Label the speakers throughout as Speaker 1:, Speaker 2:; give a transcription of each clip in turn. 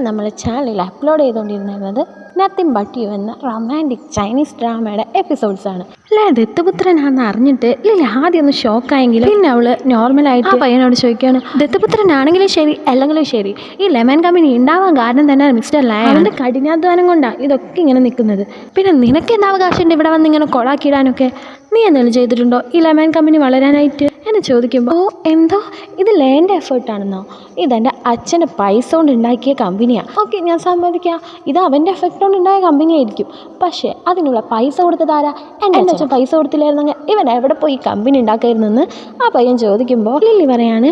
Speaker 1: നമ്മുടെ ചാനലിൽ അപ്ലോഡ് ചെയ്തുകൊണ്ടിരുന്നത് നത്തിങ് ബട്ട് യു എന്ന റൊമാൻറ്റിക് ചൈനീസ് ഡ്രാമയുടെ എപ്പിസോഡ്സാണ്. അല്ലേ ദത്തുപുത്രനാണെന്ന് അറിഞ്ഞിട്ട് ലില്ല ആദ്യം ഒന്ന് ഷോക്കായെങ്കിലും പിന്നെ അവള് നോർമലായിട്ട് ആ പയ്യനോട് ചോദിക്കുകയാണ്, ദത്തുപുത്രനാണെങ്കിലും ശരി അല്ലെങ്കിലും ശരി ഈ ലെമൺ കമ്പനി ഉണ്ടാവാൻ കാരണം തന്നെ മിസ്റ്റർ ലയൺ അവൻ്റെ കഠിനാധ്വാനം കൊണ്ടാണ് ഇതൊക്കെ ഇങ്ങനെ നിൽക്കുന്നത്. പിന്നെ നിനക്ക് എന്താ അവകാശമുണ്ട് ഇവിടെ വന്ന് ഇങ്ങനെ കൊളാക്കിയിടാനൊക്കെ? നീ എന്തെങ്കിലും ചെയ്തിട്ടുണ്ടോ ഈ ലെമൺ കമ്പനി വളരാനായിട്ട് എന്ന് ചോദിക്കുമ്പോൾ, ഓ എന്തോ ഇത് ലേൻ്റെ എഫേർട്ടാണെന്നോ? ഇതെൻ്റെ അച്ഛൻ്റെ പൈസ കൊണ്ട് ഉണ്ടാക്കിയ കമ്പനിയാണ്. ഓക്കെ, ഞാൻ സമ്മതിക്കാം, ഇത് അവൻ്റെ എഫക്റ്റ് കൊണ്ട് ഉണ്ടായ കമ്പനി ആയിരിക്കും. പക്ഷേ അതിനുള്ള പൈസ കൊടുത്തതാരാ? എൻ്റെ അച്ഛൻ പൈസ കൊടുത്തില്ലായിരുന്നെങ്കിൽ ഇവൻ എവിടെ പോയി കമ്പനി ഉണ്ടാക്കായിരുന്നെന്ന് ആ പയ്യൻ ചോദിക്കുമ്പോൾ ലില്ലി പറയാണ്,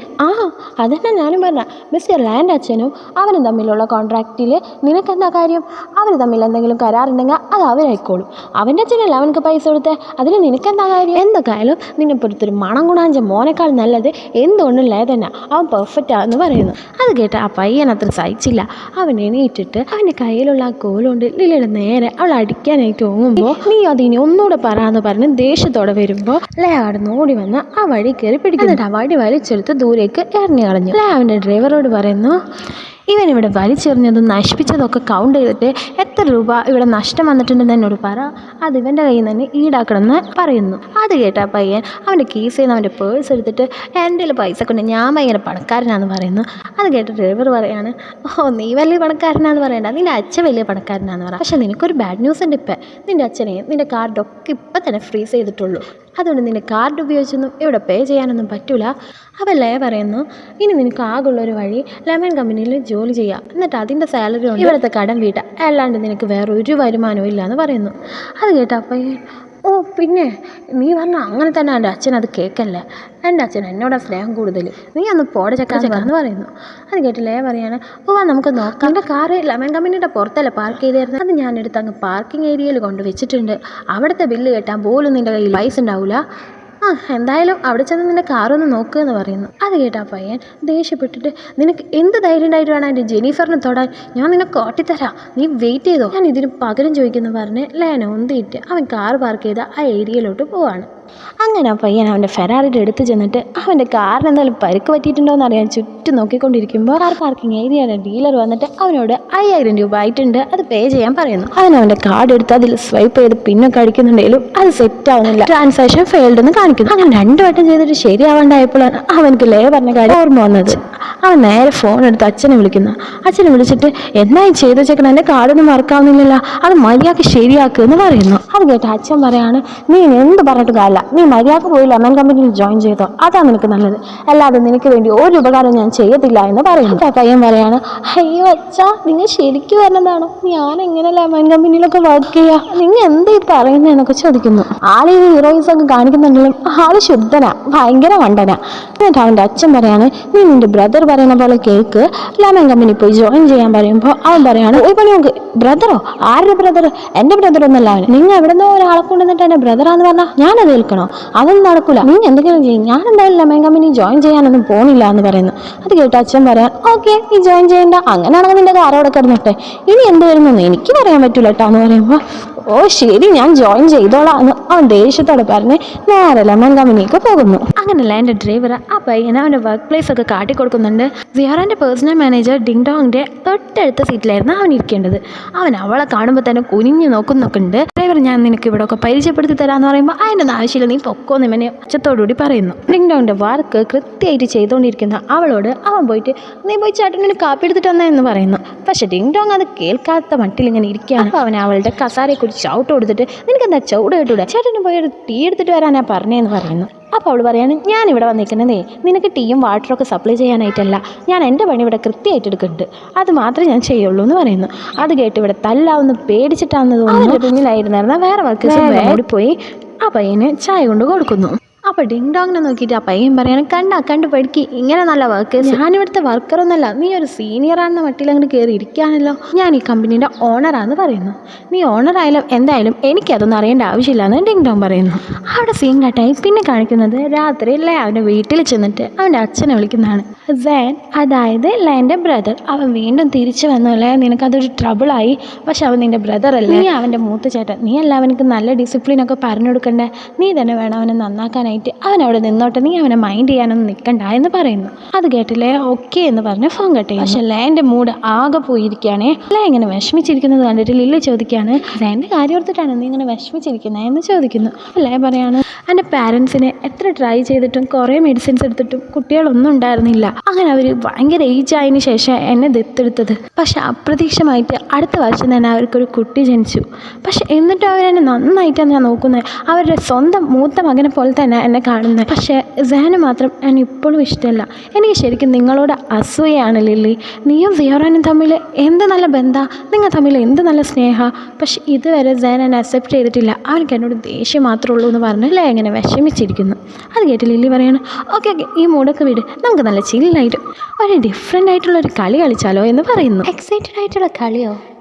Speaker 1: അതന്നെ ഞാനും പറഞ്ഞ മിസ്റ്റർ ലാൻ്റെ അച്ഛനും അവനും തമ്മിലുള്ള കോൺട്രാക്റ്റിൽ നിനക്കെന്താ കാര്യം? അവർ തമ്മിൽ എന്തെങ്കിലും കരാറുണ്ടെങ്കിൽ അത് അവരായിക്കോളും. അവൻ്റെ അച്ഛനല്ല അവനക്ക് പൈസ കൊടുത്തേ, അതിന് നിനക്കെന്താ കാര്യം? എന്തൊക്കെയായാലും നിന്നെ പുറത്തൊരു മണം ഗുണാഞ്ച മോനേക്കാൾ നല്ലത് എന്തുകൊണ്ടും ലേ തന്നെ, അവൻ പെർഫെക്റ്റാന്ന് പറയുന്നു. അത് കേട്ട് ആ പയ്യൻ അത്ര സഹിച്ചില്ല. അവൻ എണീറ്റിട്ട് അവൻ്റെ കയ്യിലുള്ള ആ കോലുകൊണ്ട് ലില്ലിയുടെ നേരെ അവൾ അടിക്കാനായിട്ട് ഓങ്ങുമ്പോൾ, നീ അതിനി ഒന്നുകൂടെ പറയാന്ന് പറഞ്ഞ് ദേഷ്യത്തോടെ വരുമ്പോൾ ലേ അവിടെ ഓടി വന്ന് ആ വഴി കയറി പിടിക്കുന്നു. എന്നിട്ട് ആ വടി വലിച്ചെടുത്ത് ദൂരേക്ക് എറിഞ്ഞു കളഞ്ഞു. ലേ അവൻ്റെ ഡ്രൈവറോട് പറയുന്നു, ഇവനിവിടെ വലിച്ചെറിഞ്ഞതും നശിപ്പിച്ചതൊക്കെ കൗണ്ട് ചെയ്തിട്ട് എത്ര രൂപ ഇവിടെ നഷ്ടം വന്നിട്ടുണ്ടെന്ന് എന്നോട് പറ, അത് ഇവൻ്റെ കയ്യിൽ നിന്ന് തന്നെ ഈടാക്കണമെന്ന് പറയുന്നു. അത് കേട്ട പയ്യൻ അവൻ്റെ കീസ് ചെയ്യുന്ന അവൻ്റെ പേഴ്സ് എടുത്തിട്ട് എൻ്റെ പൈസ കൊണ്ട് ഞാൻ ഭയങ്കര പണക്കാരനാണെന്ന് പറയുന്നു. അത് കേട്ട് ഡ്രൈവർ പറയാണ്, ഓ നീ വലിയ പണക്കാരനാണെന്ന് പറയണ്ട, നിൻ്റെ അച്ഛൻ വലിയ പണക്കാരനാണെന്ന് പറയാം. പക്ഷേ നിനക്കൊരു ബാഡ് ന്യൂസ് ഉണ്ട്. ഇപ്പം നിൻ്റെ അച്ഛനെ നിൻ്റെ കാർഡൊക്കെ ഇപ്പം തന്നെ ഫ്രീസ് ചെയ്തിട്ടുള്ളൂ. അതുകൊണ്ട് നിൻ്റെ കാർഡ് ഉപയോഗിച്ചൊന്നും ഇവിടെ പേ ചെയ്യാനൊന്നും പറ്റില്ല. അപ്പോൾ ലേ പറയുന്നു, ഇനി നിനക്ക് ആകുള്ളൊരു വഴി ലെമൺ കമ്പനിയിൽ ജോലി ചെയ്യാം, എന്നിട്ട് അതിൻ്റെ സാലറി കൊണ്ട് ഇവിടുത്തെ കടം വീട്ടാം, അല്ലാണ്ട് നിനക്ക് വേറെ ഒരു വരുമാനവും ഇല്ല എന്ന് പറയുന്നു. അത് കേട്ടോ അപ്പം, ഓ പിന്നെ നീ പറഞ്ഞാൽ അങ്ങനെ തന്നെ എൻ്റെ അച്ഛൻ അത് കേൾക്കല്ലേ, എൻ്റെ അച്ഛൻ എന്നോടാ സ്നേഹം കൂടുതൽ, നീ ഒന്ന് പോടെ ചക്കാന്ന് പറയുന്നു. അത് കേട്ടില്ലേ പറയാണ്, ഓ നമുക്ക് നോക്കാം, എൻ്റെ കാറ് ലെമൺ കമ്പനിയുടെ പുറത്തല്ലേ പാർക്ക് ചെയ്തായിരുന്നു, അത് ഞാനെടുത്ത് അങ്ങ് പാർക്കിംഗ് ഏരിയയിൽ കൊണ്ട് വെച്ചിട്ടുണ്ട്, അവിടുത്തെ ബില്ല് കെട്ടാൻ പോലും നിൻ്റെ കയ്യിൽ പൈസ ഉണ്ടാവില്ല, എന്തായാലും അവിടെ ചെന്ന് നിൻ്റെ കാറൊന്ന് നോക്കുക എന്ന് പറയുന്നു. അത് കേട്ടാ പയ്യൻ ദേഷ്യപ്പെട്ടിട്ട്, നിനക്ക് എന്ത് ധൈര്യം ഉണ്ടായിട്ട് വേണം എൻ്റെ ജെനിഫറിനെ തൊടാൻ, ഞാൻ നിന്നെ കാട്ടിത്തരാം, നീ വെയിറ്റ് ചെയ്തോ, ഞാൻ ഇതിന് പകരം ചോദിക്കുന്നു പറഞ്ഞ് ലേന ഒന്തിയിട്ട് അവൻ കാർ പാർക്ക് ചെയ്ത ആ ഏരിയയിലോട്ട് പോവാണ്. അങ്ങനെ ആ പയ്യൻ അവൻ്റെ ഫെറാറിയുടെ അടുത്ത് ചെന്നിട്ട് അവൻ്റെ കാറിന് എന്തായാലും പരിക്ക് പറ്റിയിട്ടുണ്ടോ എന്ന് അറിയാൻ ചുറ്റും നോക്കിക്കൊണ്ടിരിക്കുമ്പോൾ കാർ പാർക്കിംഗ് ഏരിയയുടെ ഡീലർ വന്നിട്ട് അവനോട് 5000 രൂപ ആയിട്ടുണ്ട്, അത് പേ ചെയ്യാൻ പറയുന്നു. അവൻ്റെ കാർഡ് എടുത്ത് അതിൽ സ്വൈപ്പ് ചെയ്ത് പിന്നൊക്കെ അടിക്കുന്നുണ്ടെങ്കിലും അത് സെറ്റ് ആവുന്നില്ല, ട്രാൻസാക്ഷൻ ഫെയിൽഡ് എന്ന് കാണിക്കുന്നു. അങ്ങനെ 2 വട്ടം ചെയ്തിട്ട് ശരിയാവാണ്ടായപ്പോഴാണ് അവനക്ക് ലേ പറഞ്ഞ കാര്യം ഓർമ്മ വന്നത്. അവൻ നേരെ ഫോൺ എടുത്ത് അച്ഛനെ വിളിക്കുന്നു. അച്ഛനെ വിളിച്ചിട്ട്, എന്തായി ചെയ്ത് വെച്ചേക്കണം, എൻ്റെ കാർഡൊന്നും വർക്കാവുന്നില്ലല്ലോ, അത് മര്യാദക്ക് ശരിയാക്കുക എന്ന് പറയുന്നു. അത് കേട്ട അച്ഛൻ പറയാണ്, നീ എന്ത് പറഞ്ഞിട്ട് കാര്യമില്ല, നീ മര്യാദക്ക് പോയി ലെമൺ കമ്പനിയിൽ ജോയിൻ ചെയ്തോ, അതാണ് നിനക്ക് നല്ലത്, അല്ലാതെ നിനക്ക് വേണ്ടി ഒരു ഉപകാരം ഞാൻ ചെയ്യത്തില്ല എന്ന് പറയുന്നു. പയ്യൻ പറയാണ്, അയ്യോ അച്ഛാ നിങ്ങൾ ശരിക്കും വരുന്നതാണോ, ഞാൻ എങ്ങനെ ലെമൺ കമ്പനിയിലൊക്കെ വർക്ക് ചെയ്യാ, നിങ്ങൾ എന്താ ഈ പറയുന്നതെന്നൊക്കെ ചോദിക്കുന്നു. ആള് ഈ ഹീറോയിസ് ഒക്കെ കാണിക്കുന്നുണ്ടെങ്കിലും ആള് ശുദ്ധനാ, ഭയങ്കര മണ്ടനാ. എന്നിട്ട് അവൻ്റെ അച്ഛൻ പറയാണ്, നീ നിന്റെ ബ്രദർ പറയുന്ന പോലെ കേക്ക്, ലെമൺ കമ്പനി പോയി ജോയിൻ ചെയ്യാൻ പറയുമ്പോൾ അവൻ പറയാണ്, ഒരു പണി നോക്ക്, ബ്രദറോ, ആരുടെ ബ്രദർ, എൻ്റെ ബ്രദർ ഒന്നല്ല അവൻ, നിങ്ങൾ എവിടെന്നോ ഒരാളെ കൊണ്ടുവന്നിട്ട് എൻ്റെ ബ്രദറാന്ന് പറഞ്ഞാൽ ഞാനത് ഏൽക്കണോ? അതൊന്നും നടക്കൂല, നീ എന്തെങ്കിലും ചെയ്യും, ഞാൻ എന്തായാലും ലെമൺ കമ്പനി ജോയിൻ ചെയ്യാനൊന്നും പോണില്ല എന്ന് പറയുന്നു. അത് കേട്ട് അച്ഛൻ പറയാൻ, ഓക്കെ നീ ജോയിൻ ചെയ്യണ്ട, അങ്ങനെയാണെങ്കിൽ നിന്റെ കാർ അവിടെ കിടന്നിട്ടെ, ഇനി എന്ത് വരുന്നു എനിക്ക് പറയാൻ പറ്റൂല കേട്ടോ എന്ന് പറയുമ്പോൾ, ഓ ശരി ഞാൻ ജോയിൻ ചെയ്തോളാം എന്ന് അവൻ ദേഷ്യത്തോടെ പറഞ്ഞ് നേരെ ലെമൺ കമ്പനിക്ക് പോകുന്നു. അങ്ങനെയല്ല എൻ്റെ ഡ്രൈവർ ആ പയ്യനെ അവൻ്റെ വർക്ക് പ്ലേസ് ഒക്കെ കാട്ടിക്കൊടുക്കുന്നുണ്ട്. സിയാറാൻ്റെ പേഴ്സണൽ മാനേജർ ഡിങ് ഡോങ്ങിൻ്റെ തൊട്ടടുത്ത സീറ്റിലായിരുന്നു അവൻ ഇരിക്കേണ്ടത്. അവൻ അവളെ കാണുമ്പോൾ തന്നെ കുനിഞ്ഞു നോക്കുന്നൊക്കെ ഉണ്ട്. ഡ്രൈവർ ഞാൻ നിനക്ക് ഇവിടെ ഒക്കെ പരിചയപ്പെടുത്തി തരാമെന്ന് പറയുമ്പോൾ അതിൻ്റെ ഒന്നും ആവശ്യമില്ല, നീ പൊക്കോന്ന് ഇവനെ ഒച്ചത്തോടുകൂടി പറയുന്നു. ഡിങ് ഡോങ്ങിൻ്റെ വർക്ക് കൃത്യമായിട്ട് ചെയ്തുകൊണ്ടിരിക്കുന്ന അവളോട് അവൻ പോയിട്ട്, നീ പോയി ചേട്ടന് കാപ്പി എടുത്തിട്ട് വന്നതെന്ന് പറയുന്നു. പക്ഷെ ഡിങ് ഡോങ് അത് കേൾക്കാത്ത മട്ടിൽ ഇങ്ങനെ ഇരിക്കുകയാണ്. അപ്പോൾ അവൻ അവളുടെ കസാരയെ കുറിച്ച് ചവിട്ട് കൊടുത്തിട്ട്, നിനക്കെന്താ ചൂട് കേട്ടൂടെ, ചേട്ടന് പോയി ഒരു ടീ എടുത്തിട്ട് വരാനാ പറഞ്ഞതെന്ന് പറയുന്നു. അപ്പോൾ അവൾ പറയാണ്, ഞാൻ ഇവിടെ വന്നിരിക്കുന്നതേ നിനക്ക് ടീയും വാട്ടറൊക്കെ സപ്ലൈ ചെയ്യാനായിട്ടല്ല, ഞാൻ എൻ്റെ പണി ഇവിടെ കൃത്യമായിട്ട് എടുക്കുന്നുണ്ട്, അത് മാത്രമേ ഞാൻ ചെയ്യുള്ളൂ എന്ന് പറയുന്നു. അത് കേട്ട് ഇവിടെ തല്ലാവുന്ന പേടിച്ചിട്ടാണെന്ന് തോന്നുന്നു പിന്നിലായിരുന്ന വേറെ വർക്കേഴ്സ് ഓടിപ്പോയി ആ പയ്യന് ചായ കൊണ്ട് കൊടുക്കുന്നു. അപ്പോൾ ഡിങ് ഡോങ്ങിനെ നോക്കിയിട്ട് ആ പയ്യൻ പറയാണ്, കണ്ട് പഠിക്ക്, ഇങ്ങനെ നല്ല വർക്കേഴ്സ്, ഞാനിവിടുത്തെ വർക്കറൊന്നല്ല, നീ ഒരു സീനിയറാണെന്ന മട്ടിൽ അങ്ങോട്ട് കയറി ഇരിക്കുകയാണല്ലോ, ഞാൻ ഈ കമ്പനീൻ്റെ ഓണറാന്ന് പറയുന്നു. നീ ഓണറായാലും എന്തായാലും എനിക്കതൊന്നും അറിയേണ്ട ആവശ്യമില്ലാന്ന് ഡിങ് ഡോങ് പറയുന്നു. അവിടെ സീൻ കട്ടായി പിന്നെ കാണിക്കുന്നത് രാത്രി ലേ അവൻ്റെ വീട്ടിൽ ചെന്നിട്ട് അവൻ്റെ അച്ഛനെ വിളിക്കുന്നതാണ്. സാൻ, അതായത് ലേൻ്റെ ബ്രദർ, അവൻ വീണ്ടും തിരിച്ചു വന്നല്ലേ, നിനക്കതൊരു ട്രബിളായി, പക്ഷെ അവൻ നിൻ്റെ ബ്രദറല്ലേ, നീ അവൻ്റെ മൂത്ത ചേട്ടൻ, നീ അല്ല അവനക്ക് നല്ല ഡിസിപ്ലിനൊക്കെ പറഞ്ഞു കൊടുക്കണ്ടേ, നീ തന്നെ വേണം അവനെ നന്നാക്കാൻ സമാധാനമായിട്ട് അവൻ അവിടെ നിന്നോട്ടെ, നീ അവനെ മൈൻഡ് ചെയ്യാനൊന്നും നിൽക്കണ്ട എന്ന് പറയുന്നു. അത് കേട്ടില്ലേ ഓക്കെ എന്ന് പറഞ്ഞ് ഫോൺ കട്ട് ചെയ്യും. പക്ഷെ ലേൻ്റെ മൂഡ് ആകെ പോയിരിക്കുകയാണേ. ലേ ഇങ്ങനെ വിഷമിച്ചിരിക്കുന്നത് കണ്ടിട്ട് ലില്ലി ചോദിക്കുകയാണ്, ലേൻ്റെ കാര്യം ഓർത്തിട്ടാണ് നീ ഇങ്ങനെ വിഷമിച്ചിരിക്കുന്നത് എന്ന് ചോദിക്കുന്നു. ലേ പറയാണ്, എൻ്റെ പാരൻസിനെ എത്ര ട്രൈ ചെയ്തിട്ടും കുറേ മെഡിസിൻസ് എടുത്തിട്ടും കുട്ടികളൊന്നും ഉണ്ടായിരുന്നില്ല. അങ്ങനെ അവർ ഭയങ്കര ഏജ് ആയതിനു ശേഷം എന്നെ ദത്തെടുത്തത്. പക്ഷെ അപ്രതീക്ഷിതമായിട്ട് അടുത്ത വർഷം തന്നെ അവർക്കൊരു കുട്ടി ജനിച്ചു. പക്ഷെ എന്നിട്ടും അവരെന്നെ നന്നായിട്ടാണ് ഞാൻ നോക്കുന്നത്. അവരുടെ സ്വന്തം മൂത്ത മകനെ പോലെ തന്നെ എന്നെ കാണുന്നത്. പക്ഷേ സാന് മാത്രം എന്നെ ഇപ്പോഴും ഇഷ്ടമല്ല. എനിക്ക് ശരിക്കും നിങ്ങളോട് അസൂയാണ് ലില്ലി. നീയും സിയോറാനും തമ്മിൽ എന്ത് നല്ല ബന്ധം, നിങ്ങൾ തമ്മിൽ എന്ത് നല്ല സ്നേഹ. പക്ഷെ ഇതുവരെ സാൻ എന്നെ അക്സെപ്റ്റ് ചെയ്തിട്ടില്ല. അവർക്ക് എന്നോട് ദേഷ്യം മാത്രമേ ഉള്ളൂ എന്ന് പറഞ്ഞ് ലേ ഇങ്ങനെ വിഷമിച്ചിരിക്കുന്നു. അത് കേട്ട് ലില്ലി പറയാണ്, ഓക്കെ ഈ മൂടൊക്കെ വിട്, നമുക്ക് നല്ല ചില്ലായിട്ട് ഒരു ഡിഫറെൻ്റ് ആയിട്ടുള്ളൊരു കളി കളിച്ചാലോ എന്ന് പറയുന്നു. എക്സൈറ്റഡ് ആയിട്ടുള്ള കളിയോ?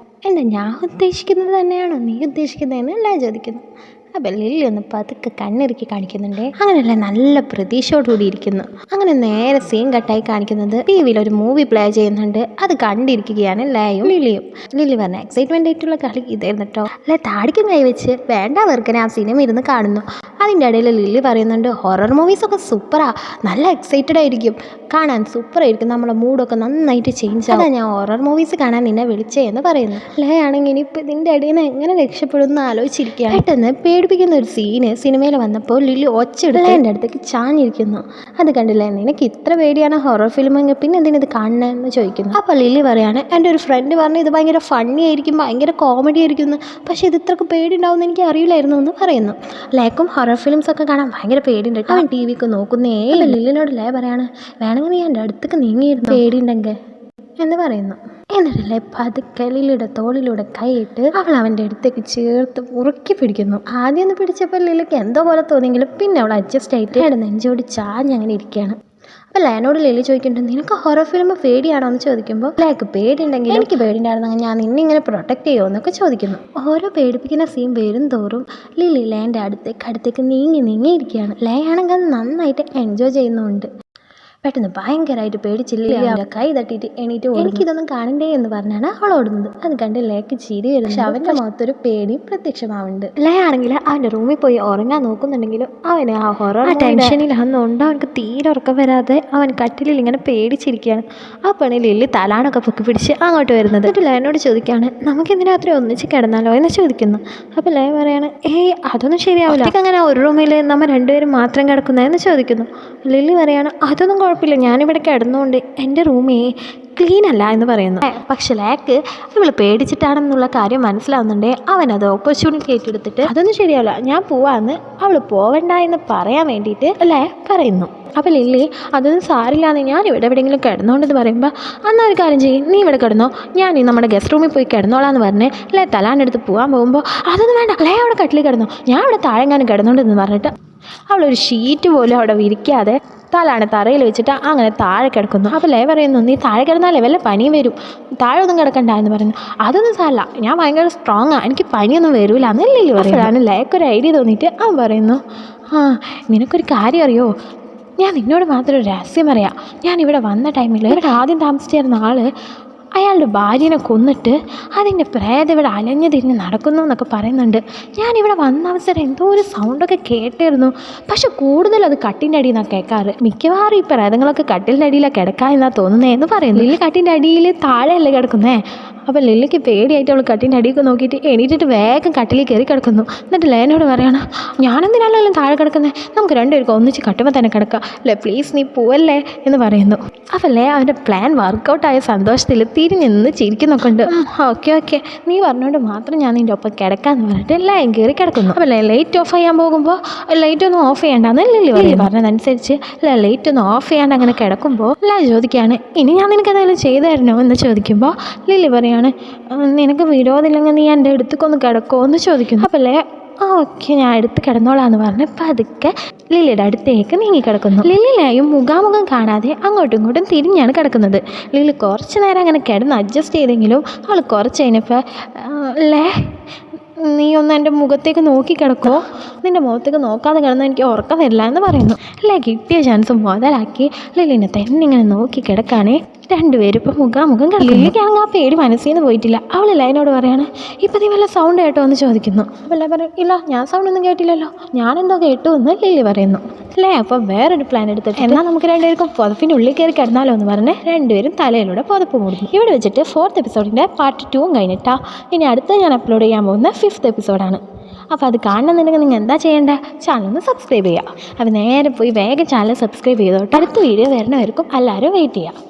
Speaker 1: എന്താ ഞാൻ ഉദ്ദേശിക്കുന്നത് തന്നെയാണോ നീ ഉദ്ദേശിക്കുന്നതെന്ന് അല്ല ചോദിക്കുന്നു. അപ്പം ലില്ലി ഒന്ന് പതുക്കെ കണ്ണിറുക്കി കാണിക്കുന്നുണ്ട്. അങ്ങനെയല്ല നല്ല പ്രതീക്ഷയോടുകൂടി ഇരിക്കുന്നു. അങ്ങനെ നേരെ സീൻ കട്ടായി കാണിക്കുന്നത് ടി വിയിൽ ഒരു മൂവി പ്ലേ ചെയ്യുന്നുണ്ട്. അത് കണ്ടിരിക്കുകയാണ് ലേയും ലില്ലിയും. ലില്ലി പറഞ്ഞ എക്സൈറ്റ്മെൻ്റ് ആയിട്ടുള്ള കളി ഇതായിരുന്നു കേട്ടോ. അല്ലെ താടിക്കും കൈവച്ച് വേണ്ട വെറുക്കനെ ആ സിനിമ ഇരുന്ന് കാണുന്നു. അതിൻ്റെ ഇടയിൽ ലില്ലി പറയുന്നുണ്ട്, ഹൊറർ മൂവീസൊക്കെ സൂപ്പറാ, നല്ല എക്സൈറ്റഡ് ആയിരിക്കും കാണാൻ, സൂപ്പറായിരിക്കും, നമ്മളെ മൂഡൊക്കെ നന്നായിട്ട് ചേഞ്ച് ആവും. അതാ ഞാൻ ഹൊറർ മൂവീസ് കാണാൻ നിന്നെ വിളിച്ചേ എന്ന് പറയുന്നു. ലേ ആണെങ്കിൽ ഇനിയിപ്പോൾ ഇതിൻ്റെ ഇടയിൽ നിന്ന് എങ്ങനെ രക്ഷപ്പെടുമെന്ന് ആലോചിച്ചിരിക്കുകയാണ്. പെട്ടെന്ന് പേടിപ്പിക്കുന്ന ഒരു സീന് സിനിമയിൽ വന്നപ്പോൾ ലില്ലി ഒച്ചെടുത്ത് എൻ്റെ അടുത്തേക്ക് ചാഞ്ഞിരിക്കുന്നു. അത് കണ്ടില്ലേ, നിനക്ക് ഇത്ര പേടിയാണ് ഹൊറർ ഫിലിമെങ്കിൽ പിന്നെ എന്തിനത് കാണണമെന്ന് ചോദിക്കുന്നു. അപ്പോൾ ലില്ലി പറയാണ്, എൻ്റെ ഒരു ഫ്രണ്ട് പറഞ്ഞു ഇത് ഭയങ്കര ഫണ്ണി ആയിരിക്കും, ഭയങ്കര കോമഡി ആയിരിക്കും, പക്ഷേ ഇത് ഇത്രക്ക് പേടി ഉണ്ടാവുമെന്ന് എനിക്ക് അറിയില്ലായിരുന്നു എന്ന് പറയുന്നു. ലേക്കും ഹൊറർ ഫിലിംസ് ഒക്കെ കാണാൻ ഭയങ്കര പേടിയുണ്ട്. അവൻ ടി വിക്ക് നോക്കുന്നേ. ലില്ലിനോട് ലേ പറയാണ്, വേണമെങ്കിൽ നീ എൻ്റെ അടുത്തേക്ക് നീങ്ങിയിരുന്നു പേടിയുണ്ടെങ്കിൽ എന്ന് പറയുന്നു. എന്നിട്ടല്ലേ പതുക്കെ ലില്ലിയുടെ തോളിലൂടെ കൈയിട്ട് അവൾ അവൻ്റെ അടുത്തേക്ക് ചേർത്ത് ഉറുക്കി പിടിക്കുന്നു. ആദ്യം ഒന്ന് പിടിച്ചപ്പോൾ ലില്ലിക്ക് എന്തോ പോലെ തോന്നിയെങ്കിലും പിന്നെ അവൾ അഡ്ജസ്റ്റ് ആയിട്ട് നെഞ്ചോട് ചാഞ്ഞ് അങ്ങനെ ഇരിക്കുകയാണ്. അപ്പോൾ ലേനോട് ലില്ലി ചോദിക്കുന്നുണ്ട്, നിനക്ക് ഹൊറർ ഫിലിം പേടിയാണോ എന്ന് ചോദിക്കുമ്പോൾ ലേക്ക് പേടിയുണ്ടെങ്കിൽ എനിക്ക് പേടിയുണ്ടായിരുന്നെങ്കിൽ ഞാൻ നിന്നെ ഇങ്ങനെ പ്രൊട്ടക്ട് ചെയ്യുമോ എന്നൊക്കെ ചോദിക്കുന്നു. ഓരോ പേടിപ്പിക്കുന്ന സീൻ വരും തോറും ലില്ലി ലേൻ്റെ അടുത്തേക്ക് നീങ്ങി ഇരിക്കുകയാണ്. ലേ ആണെങ്കിൽ അത് നന്നായിട്ട് എൻജോയ് ചെയ്യുന്നുണ്ട്. പെട്ടെന്ന് ഭയങ്കരമായിട്ട് പേടിച്ചില്ല അവൻ്റെ കൈ തട്ടിയിട്ട് എണീറ്റ് എനിക്കിതൊന്നും കാണണ്ടേ എന്ന് പറഞ്ഞാണ് അവൾ ഓടുന്നത്. അത് കണ്ട് ലേക്ക് ചിരി വരും. പക്ഷെ അവൻ്റെ മുഖത്തൊരു പേടിയും പ്രത്യക്ഷമാവുന്നുണ്ട്. ലേ ആണെങ്കിൽ അവൻ്റെ റൂമിൽ പോയി ഉറങ്ങാൻ നോക്കുന്നുണ്ടെങ്കിലും അവന് ആ ഹൊറർ ടെൻഷനിലാണെന്നുണ്ട് അവനക്ക് തീരെ ഉറക്കം വരാതെ അവൻ കട്ടിലിൽ ഇങ്ങനെ പേടിച്ചിരിക്കുകയാണ്. ആ പണി ലില്ലി തലാണൊക്കെ പൊക്കി പിടിച്ച് അങ്ങോട്ട് വരുന്നത്. എന്നിട്ട് ലേനോട് ചോദിക്കുകയാണ്, നമുക്ക് ഇന്ന് രാത്രി ഒന്നിച്ച് കിടന്നാലോ എന്ന് ചോദിക്കുന്നു. അപ്പോൾ ലേ പറയാണ്, അതൊന്നും ശരിയാവില്ല, അങ്ങനെ ഒരു റൂമിൽ നമ്മൾ രണ്ടുപേരും മാത്രം കിടക്കുന്നതെന്ന് ചോദിക്കുന്നു. ലില്ലി പറയാണ്, അതൊന്നും കുഴപ്പമില്ല, ഞാനിവിടെ കിടന്നുകൊണ്ട് എൻ്റെ റൂമേ ക്ലീൻ അല്ല എന്ന് പറയുന്നു. പക്ഷെ ലേക്ക് ഇവള് പേടിച്ചിട്ടാണെന്നുള്ള കാര്യം മനസ്സിലാവുന്നുണ്ട്. അവനത് ഓപ്പർച്യൂണിറ്റി ഏറ്റെടുത്തിട്ട് അതൊന്നും ശരിയാവില്ല, ഞാൻ പോവാന്ന് അവൾ പോവണ്ട എന്ന് പറയാൻ വേണ്ടിയിട്ട് ലേ പറയുന്നു. അപ്പോൾ ലില്ലി അതൊന്നും സാരില്ലാന്ന് ഞാൻ ഇവിടെ എവിടെയെങ്കിലും കിടന്നോണ്ടെന്ന് പറയുമ്പോൾ എന്നാൽ ഒരു കാര്യം ചെയ്യും, നീ ഇവിടെ കിടന്നോ, ഞാൻ നമ്മുടെ ഗസ്റ്റ് റൂമിൽ പോയി കിടന്നോളാന്ന് പറഞ്ഞ് ലേ തലാണെടുത്ത് പോകാൻ പോകുമ്പോൾ അതൊന്നും വേണ്ട, ലേ അവിടെ കട്ടിലിൽ കിടന്നോ, ഞാൻ അവിടെ താഴെങ്ങാനും കിടന്നോണ്ടെന്ന് പറഞ്ഞിട്ട് അവളൊരു ഷീറ്റ് പോലും അവിടെ വിരിക്കാതെ തലാണ് തറയിൽ വെച്ചിട്ട് അങ്ങനെ താഴെ കിടക്കുന്നു. അപ്പോൾ ലേ പറയുന്നു, നീ താഴെ കിടന്നാലേ വല്ല പനിയും വരും, താഴെ ഒന്നും കിടക്കണ്ട എന്ന് പറയുന്നു. അതൊന്നും സാരല്ല, ഞാൻ ഭയങ്കര സ്ട്രോങ്ങാണ്, എനിക്ക് പനിയൊന്നും വരില്ല എന്ന് ലില്ലി പറയുകയാണ്. ലേക്കൊരു ഐഡിയ തോന്നിയിട്ട് അവൻ പറയുന്നു, നിനക്കൊരു കാര്യം അറിയോ, ഞാൻ നിന്നോട് മാത്രം ഒരു രഹസ്യം പറയാം. ഞാനിവിടെ വന്ന ടൈമിൽ ഇവിടെ ആദ്യം താമസിച്ചിരുന്ന ആൾ അയാളുടെ ഭാര്യനെ കൊന്നിട്ട് അതിൻ്റെ പ്രേതം ഇവിടെ അലഞ്ഞു തിരിഞ്ഞ് നടക്കുന്നു എന്നൊക്കെ പറയുന്നുണ്ട്. ഞാനിവിടെ വന്ന അവസരം എന്തോ ഒരു സൗണ്ടൊക്കെ കേട്ടിരുന്നു, പക്ഷെ കൂടുതൽ അത് കട്ടിൻ്റെ അടിയിൽ നിന്നാണ് കേൾക്കാറ്. മിക്കവാറും ഈ പ്രേതങ്ങളൊക്കെ കട്ടിലിൻ്റെ അടിയിലാണ് കിടക്കുക എന്നാണ് തോന്നുന്നതെന്ന് പറയുന്നു. ലില്ലി കട്ടിൻ്റെ അടിയിൽ താഴെയല്ലേ കിടക്കുന്നേ. അപ്പോൾ ലില്ലിക്ക് പേടിയായിട്ട് അവൾ കട്ടിൻ്റെ അടിയൊക്കെ നോക്കിയിട്ട് എണീറ്റിട്ട് വേഗം കട്ടിലിൽ കയറി കിടക്കുന്നു. എന്നിട്ട് ലേനോട് പറയണം, ഞാനെന്തിനാണെങ്കിലും താഴെ കിടക്കുന്നത്, നമുക്ക് രണ്ടുപേർക്കും ഒന്നിച്ച് കട്ടുമ്പോൾ തന്നെ കിടക്കാം, ലേ പ്ലീസ് നീ പോവല്ലേ എന്ന് പറയുന്നു. അപ്പോൾ ലേ അവൻ്റെ പ്ലാൻ വർക്കൗട്ടായ സന്തോഷത്തിൽ തിരിഞ്ഞ് നിന്ന് ചിരിക്കുന്നൊക്കെ ഉണ്ട്. ഓക്കെ നീ പറഞ്ഞുകൊണ്ട് മാത്രം ഞാൻ നിൻ്റെ ഒപ്പം കിടക്കാമെന്ന് പറഞ്ഞിട്ട് എല്ലാം കയറി കിടക്കുന്നു. അപ്പോൾ ലൈറ്റ് ഓഫ് ചെയ്യാൻ പോകുമ്പോൾ ലൈറ്റ് ഒന്നും ഓഫ് ചെയ്യേണ്ടെന്ന് ലില്ലി പറഞ്ഞതനുസരിച്ച് ലൈറ്റ് ഒന്നും ഓഫ് ചെയ്യാണ്ട് അങ്ങനെ കിടക്കുമ്പോൾ ചോദിക്കുകയാണ്, ഇനി ഞാൻ നിനക്ക് എന്തെങ്കിലും ചെയ്തു തരണോ എന്ന് ചോദിക്കുമ്പോൾ ലില്ലി പറയാണ്, നിനക്ക് വിരോധമില്ലെങ്കിൽ നീ എൻ്റെ അടുത്തേക്കൊന്ന് കിടക്കുമോ എന്ന് ചോദിക്കുന്നു. അപ്പോൾ ഓക്കെ ഞാൻ അടുത്ത് കിടന്നോളാന്ന് പറഞ്ഞ് പതുക്കെ ലില്ലിയുടെ അടുത്തേക്ക് നീങ്ങിക്കിടക്കുന്നു. ലില്ലിലെയും മുഖാമുഖം കാണാതെ അങ്ങോട്ടും ഇങ്ങോട്ടും തിരിഞ്ഞാണ് കിടക്കുന്നത്. ലില്ലി കുറച്ച് നേരം അങ്ങനെ കിടന്ന് അഡ്ജസ്റ്റ് ചെയ്തെങ്കിലും അവൾ കുറച്ച് കഴിഞ്ഞപ്പോൾ നീ ഒന്ന് എൻ്റെ മുഖത്തേക്ക് നോക്കി കിടക്കുമോ, നിൻ്റെ മുഖത്തേക്ക് നോക്കാതെ കിടന്നാൽ എനിക്ക് ഉറക്കം വരില്ല എന്ന് പറയുന്നു. കിട്ടിയ ചാൻസ് മുതലാക്കി ലില്ലിനെ തന്നെ ഇങ്ങനെ നോക്കി കിടക്കാണേ. രണ്ടുപേരും ഇപ്പം മുഖാമുഖം കിടക്കും. ലില്ലിക്കാണെങ്കിൽ ആ പേടി മനസ്സിൽ നിന്ന് പോയിട്ടില്ല. അവൾ ലൈനോട് പറയാണ്, ഇപ്പം നീ വല്ല സൗണ്ട് കേട്ടോ എന്ന് ചോദിക്കുന്നു. അപ്പോൾ ലൈ പറയും, ഇല്ല ഞാൻ സൗണ്ടൊന്നും കേട്ടില്ലല്ലോ, ഞാനെന്തോ കേട്ടു എന്ന് ലില്ലി പറയുന്നു. അല്ലേ അപ്പോൾ വേറൊരു പ്ലാൻ എടുത്തിട്ട് എന്നാൽ നമുക്ക് രണ്ടുപേർക്കും പുതപ്പിൻ്റെ ഉള്ളിൽ കയറി കിടന്നാലോ എന്ന് പറഞ്ഞ് രണ്ടുപേരും തലയിലൂടെ പുതപ്പ് മൂടുന്നു. ഇവിടെ വെച്ചിട്ട് 4th എപ്പിസോഡിൻ്റെ പാർട്ട് 2 കഴിഞ്ഞിട്ടാ. ഇനി അടുത്ത ഞാൻ അപ്ലോഡ് ചെയ്യാൻ പോകുന്ന 5th എപ്പിസോഡാണ്. അപ്പോൾ അത് കാണണമെന്നുണ്ടെങ്കിൽ നിങ്ങൾ എന്താ ചെയ്യേണ്ടത്? ചാനൽ ഒന്ന് സബ്സ്ക്രൈബ് ചെയ്യുക. അപ്പോൾ നേരെ പോയി വേഗം ചാനൽ സബ്സ്ക്രൈബ് ചെയ്തോട്ടെ. അടുത്ത വീഡിയോ വരണമായിരിക്കും. എല്ലാവരും വെയിറ്റ് ചെയ്യുക.